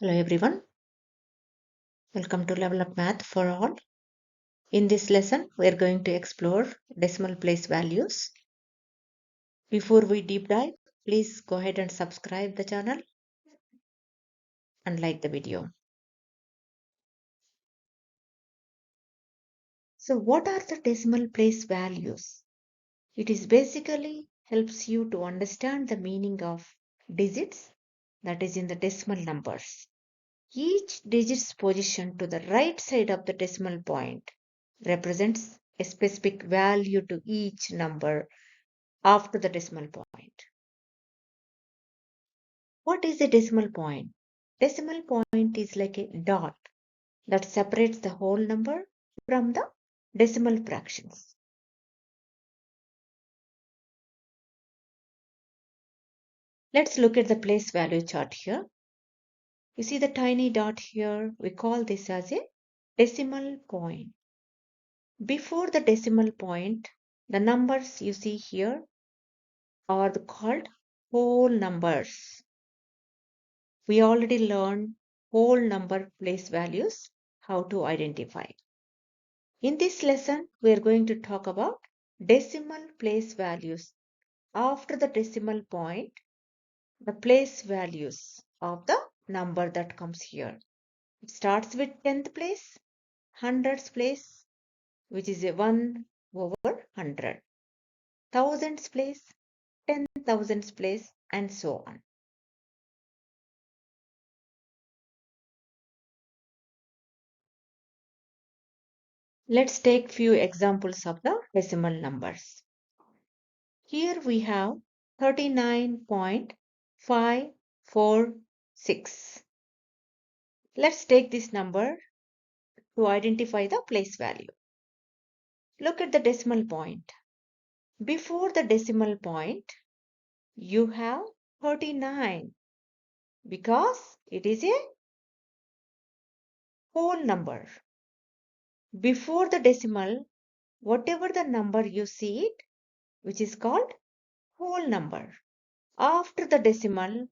Hello everyone, welcome to Level Up Math for All. In this lesson, we are going to explore decimal place values. Before we deep dive, please go ahead and subscribe the channel and like the video. So what are the decimal place values? It is basically helps you to understand the meaning of digits, that is in the decimal numbers. Each digit's position to the right side of the decimal point represents a specific value to each number after the decimal point. What is a decimal point? Decimal point is like a dot that separates the whole number from the decimal fractions. Let's look at the place value chart here. You see the tiny dot here, we call this as a decimal point. Before the decimal point, the numbers you see here are called whole numbers. We already learned whole number place values, how to identify. In this lesson, we are going to talk about decimal place values. After the decimal point, the place values of the number that comes here. It starts with 10th place, hundredths place, which is a 1 over 100. Thousands place, 10,000s place, and so on. Let's take few examples of the decimal numbers. Here we have 39.546. Let's take this number to identify the place value. Look at the decimal point. Before the decimal point, you have 39 because it is a whole number. Before the decimal, whatever the number you see it, which is called whole number. After the decimal,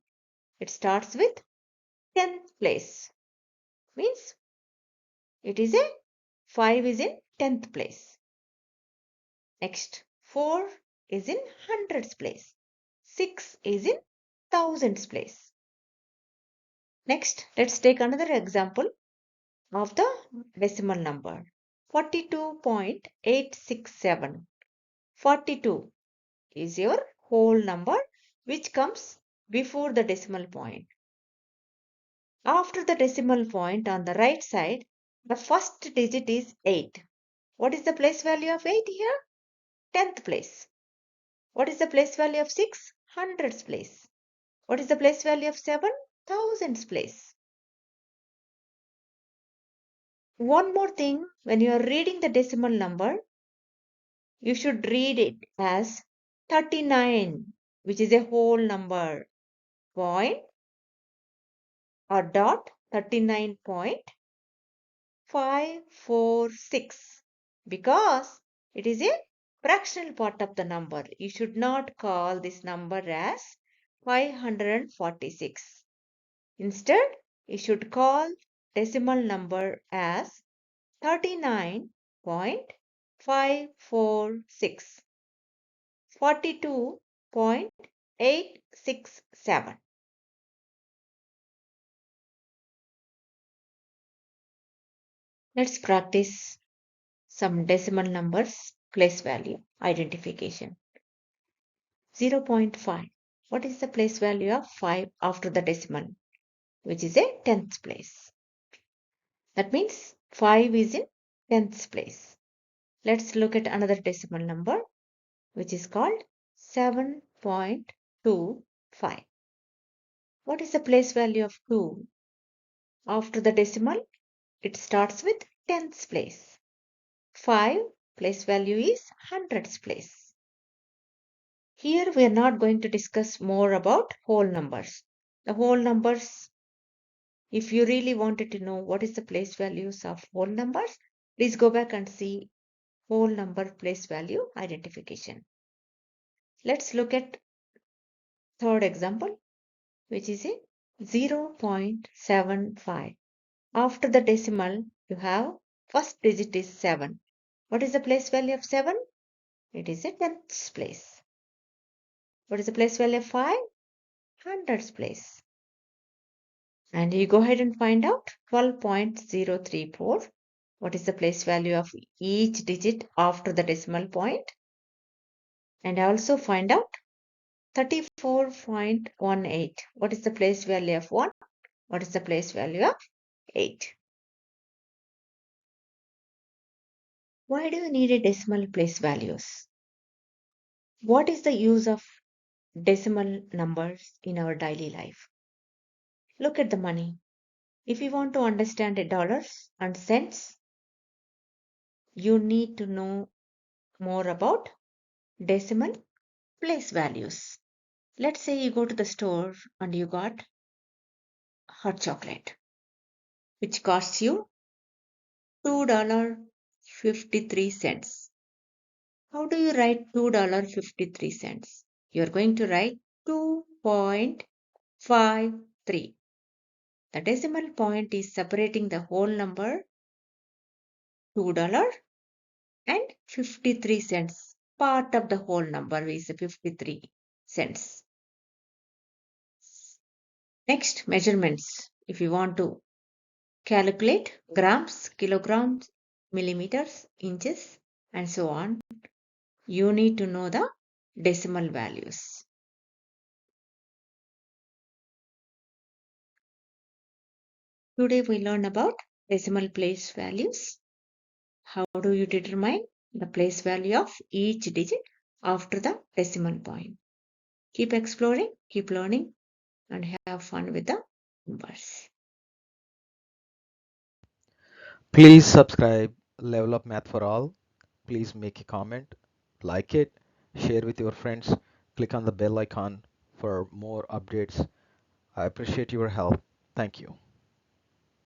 it starts with 10th place. Means it is a 5 is in 10th place. Next, 4 is in hundreds place. 6 is in thousands place. Next, let's take another example of the decimal number. 42.867. 42 is your whole number which comes before the decimal point. After the decimal point on the right side, the first digit is 8. What is the place value of 8 here? 10th place. What is the place value of 6? Hundreds place. What is the place value of 7? Thousands place. One more thing, when you are reading the decimal number, you should read it as 39, which is a whole number. Point or dot 39.546 because it is a fractional part of the number. You should not call this number as 546. Instead, you should call decimal number as 39.546. 42.867. Let's practice some decimal numbers place value identification. 0.5. What is the place value of 5 after the decimal, which is a 10th place? That means 5 is in 10th place. Let's look at another decimal number, which is called 7.25. What is the place value of 2? After the decimal, it starts with 10th place. 5 place value is hundredths place. Here we are not going to discuss more about whole numbers. The whole numbers, if you really wanted to know what is the place values of whole numbers, please go back and see whole number place value identification. Let's look at third example, which is a 0.75. After the decimal, you have first digit is 7. What is the place value of 7? It is a tenths place. What is the place value of 5? Hundreds place. And you go ahead and find out 12.034. What is the place value of each digit after the decimal point? And also find out 34.18. What is the place value of 1? What is the place value of 8? Why do you need a decimal place values? What is the use of decimal numbers in our daily life? Look at the money. If you want to understand the dollars and cents, you need to know more about decimal place values. Let's say you go to the store and you got hot chocolate, which costs you $2.53. How do you write $2.53? You're going to write 2.53. The decimal point is separating the whole number $2.53. Part of the whole number is 53 cents. Next, measurements. If you want to calculate grams, kilograms, millimeters, inches, and so on, you need to know the decimal values. Today we learn about decimal place values. How do you determine the place value of each digit after the decimal point? Keep exploring, keep learning, and have fun with the numbers. Please subscribe Level Up Math for All. Please make a comment, like it, share with your friends, click on the bell icon for more updates. I appreciate your help. Thank you.